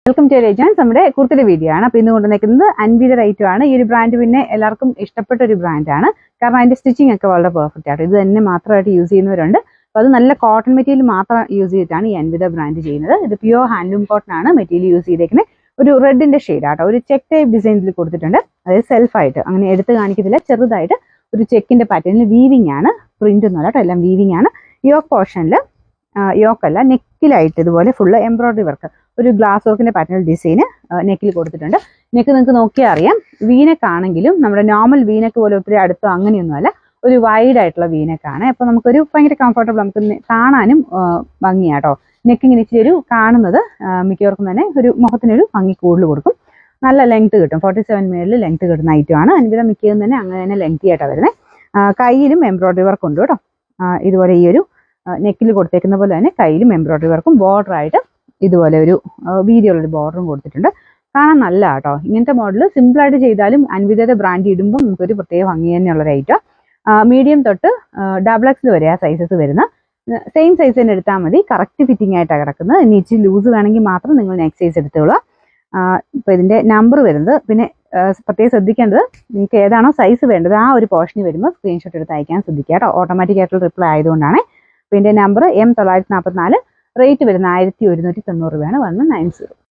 Welcome to agents. നമ്മുടെ കുർത്തിയുടെ video ആണ്. അപ്പോൾ ഇന്ന് കൊണ്ടുവന്നിരിക്കുന്നത് അൻവിയുടെ റൈറ്റും ആണ്. ഈ ഒരു ബ്രാൻഡ് പിന്നെ എല്ലാവർക്കും ഇഷ്ടപ്പെട്ട ഒരു ബ്രാൻഡാണ്. കാരണം അതിന്റെ സ്റ്റിച്ചിങ് ഒക്കെ വളരെ പെർഫെക്റ്റ് ആണ്. ഇത് തന്നെ മാത്രമായിട്ട് യൂസ് ചെയ്യുന്നവരുണ്ട്. അപ്പോൾ അത് നല്ല കോട്ടൺ മെറ്റീരിയൽ മാത്രം യൂസ് ചെയ്തിട്ടാണ് ഈ അൻവിത ബ്രാൻഡ് ചെയ്യുന്നത്. ഇത് പ്യുവർ ഹാൻഡ്ലൂം കോട്ടൺ ആണ് മെറ്റീരിയൽ യൂസ് ചെയ്തേക്കുന്നത്. ഒരു റെഡിന്റെ ഷെയ്ഡ് ആട്ടോ, ഒരു ചെക്ക് ടൈപ്പ് ഡിസൈനിൽ കൊടുത്തിട്ടുണ്ട്. അതായത് സെൽഫായിട്ട് അങ്ങനെ എടുത്ത് കാണിക്കത്തില്ല, ചെറുതായിട്ട് ഒരു ചെക്കിന്റെ പാറ്റേണിൽ വീവിംഗ് ആണ്, പ്രിന്റ് ഒന്നും കേട്ടോ, എല്ലാം വീവിംഗ് ആണ്. യോക്ക് പോർഷനിൽ യോക്കല്ല, നെക്കിലായിട്ട് ഇതുപോലെ ഫുള്ള് എംബ്രോയിഡറി വർക്ക്, ഒരു ഗ്ലാസ് വർക്കിന്റെ പാറ്റേൺ ഡിസൈന് നെക്കിൽ കൊടുത്തിട്ടുണ്ട്. നെക്ക് നിങ്ങൾക്ക് നോക്കിയാൽ അറിയാം, വീനെക്ക് ആണെങ്കിലും നമ്മുടെ നോർമൽ വീനെക്ക് പോലെ ഒത്തിരി അടുത്തോ അങ്ങനെയൊന്നുമല്ല, ഒരു വൈഡ് ആയിട്ടുള്ള വീനെക്കാണ്. അപ്പോൾ നമുക്കൊരു ഭയങ്കര കംഫർട്ടബിൾ, നമുക്ക് കാണാനും ഭംഗിയാട്ടോ. നെക്ക് ഇങ്ങനെ ഇച്ചിരി ഒരു കാണുന്നത് മിക്കവർക്കും തന്നെ ഒരു മുഖത്തിനൊരു ഭംഗി കൂടുതൽ കൊടുക്കും. നല്ല ലെങ്ത് കിട്ടും, 47 മേളിൽ ലെങ്ത് കിട്ടുന്ന ഐറ്റമാണ്. അൻവിത മിക്കതും തന്നെ അങ്ങനെ തന്നെ ലെങ്തി ആയിട്ടാണ് വരുന്നത്. കയ്യിലും എംബ്രോയിഡറി വർക്ക് ഉണ്ട് കേട്ടോ. ഇതുപോലെ ഈ ഒരു നെക്കിൽ കൊടുത്തേക്കുന്ന പോലെ തന്നെ കയ്യിലും എംബ്രോയിഡറി വർക്കും, ബോർഡറായിട്ട് ഇതുപോലെ ഒരു വീതിയുള്ളൊരു ബോർഡറും കൊടുത്തിട്ടുണ്ട്. കാണാൻ നല്ല കേട്ടോ. ഇങ്ങനത്തെ മോഡൽ സിമ്പിളായിട്ട് ചെയ്താലും അൻവിതയുടെ ബ്രാൻഡ് ഇടുമ്പോൾ നമുക്കൊരു പ്രത്യേക ഭംഗി തന്നെയുള്ള ഐറ്റം. മീഡിയം തൊട്ട് XXL വരെ ആ സൈസസ് വരുന്ന സെയിം സൈസ് തന്നെ എടുത്താൽ മതി. കറക്റ്റ് ഫിറ്റിംഗ് ആയിട്ടാണ് കിടക്കുന്നത്. ഇനി ഇച്ചിരി ലൂസ് വേണമെങ്കിൽ മാത്രം നിങ്ങൾ നെക്സ്റ്റ് സൈസ് എടുത്തോളാം. ഇപ്പോൾ ഇതിൻ്റെ നമ്പർ വരുന്നത്, പിന്നെ പ്രത്യേകം ശ്രദ്ധിക്കേണ്ടത്, നിങ്ങൾക്ക് ഏതാണോ സൈസ് വേണ്ടത് ആ ഒരു പോർഷനിൽ വരുമ്പോൾ സ്ക്രീൻഷോട്ട് എടുത്ത് അയക്കാൻ ശ്രദ്ധിക്കുക കേട്ടോ. ഓട്ടോമാറ്റിക് ആയിട്ടുള്ള റിപ്ലൈ ആയതുകൊണ്ടാണ്. അപ്പോൾ ഇതിൻ്റെ നമ്പർ M944, റേറ്റ് വരുന്ന 1190 രൂപയാണ്, 1190.